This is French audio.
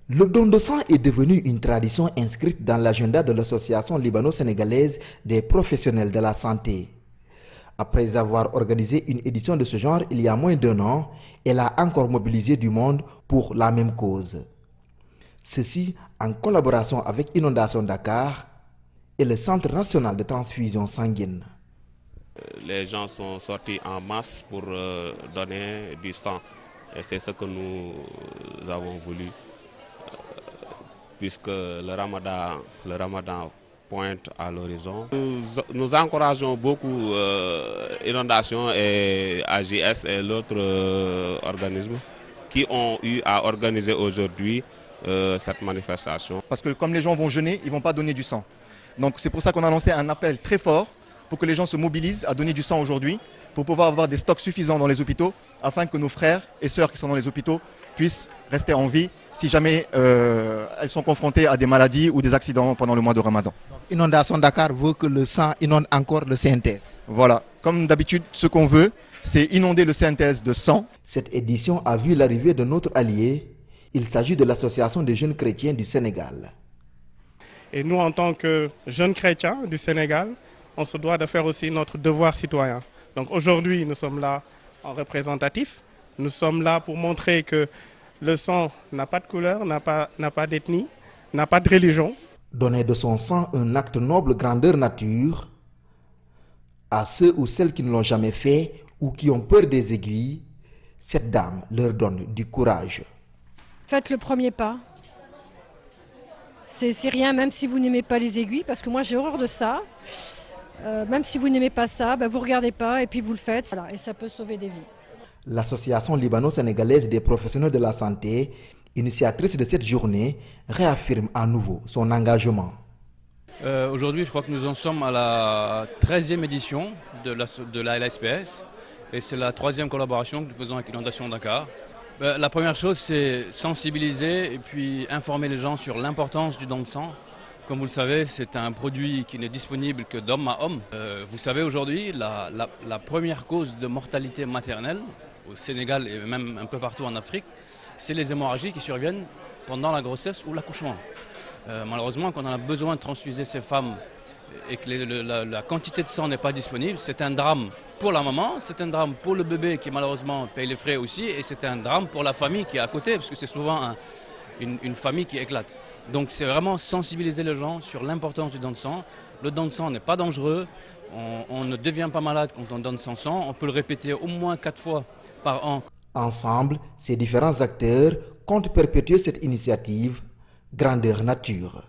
Le don de sang est devenu une tradition inscrite dans l'agenda de l'Association libano-sénégalaise des professionnels de la santé. Après avoir organisé une édition de ce genre il y a moins d'1 an, elle a encore mobilisé du monde pour la même cause. Ceci en collaboration avec Inondation Dakar et le Centre national de transfusion sanguine. Les gens sont sortis en masse pour donner du sang. Et c'est ce que nous avons voulu, puisque le Ramadan pointe à l'horizon. Nous encourageons beaucoup Inondation et AJS et l'autre organisme qui ont eu à organiser aujourd'hui cette manifestation. Parce que comme les gens vont jeûner, ils ne vont pas donner du sang. Donc c'est pour ça qu'on a lancé un appel très fort pour que les gens se mobilisent à donner du sang aujourd'hui, pour pouvoir avoir des stocks suffisants dans les hôpitaux, afin que nos frères et sœurs qui sont dans les hôpitaux puissent rester en vie si jamais elles sont confrontées à des maladies ou des accidents pendant le mois de Ramadan. Donc, Inondation Dakar veut que le sang inonde encore le CNTS. Voilà, comme d'habitude, ce qu'on veut, c'est inonder le CNTS de sang. Cette édition a vu l'arrivée de notre allié. Il s'agit de l'Association des jeunes chrétiens du Sénégal. Et nous, en tant que jeunes chrétiens du Sénégal, on se doit de faire aussi notre devoir citoyen. Donc aujourd'hui, nous sommes là en représentatif. Nous sommes là pour montrer que le sang n'a pas de couleur, n'a pas d'ethnie, n'a pas de religion. Donner de son sang un acte noble grandeur nature à ceux ou celles qui ne l'ont jamais fait ou qui ont peur des aiguilles, cette dame leur donne du courage. Faites le premier pas. C'est rien, même si vous n'aimez pas les aiguilles, parce que moi j'ai horreur de ça. Même si vous n'aimez pas ça, vous ne regardez pas et puis vous le faites, voilà, et ça peut sauver des vies. L'Association libano-sénégalaise des professionnels de la santé, initiatrice de cette journée, réaffirme à nouveau son engagement. Aujourd'hui, je crois que nous en sommes à la 13e édition de la LSPS et c'est la 3e collaboration que nous faisons avec Inondation Dakar. La première chose, c'est sensibiliser et puis informer les gens sur l'importance du don de sang. Comme vous le savez, c'est un produit qui n'est disponible que d'homme à homme. Vous savez, aujourd'hui, la première cause de mortalité maternelle au Sénégal et même un peu partout en Afrique, c'est les hémorragies qui surviennent pendant la grossesse ou l'accouchement. Malheureusement, quand on a besoin de transfuser ces femmes et que la quantité de sang n'est pas disponible, c'est un drame pour la maman, c'est un drame pour le bébé qui malheureusement paye les frais aussi, et c'est un drame pour la famille qui est à côté, parce que c'est souvent une famille qui éclate. Donc c'est vraiment sensibiliser les gens sur l'importance du don de sang. Le don de sang n'est pas dangereux, on ne devient pas malade quand on donne son sang, on peut le répéter au moins 4 fois par an. Ensemble, ces différents acteurs comptent perpétuer cette initiative grandeur nature.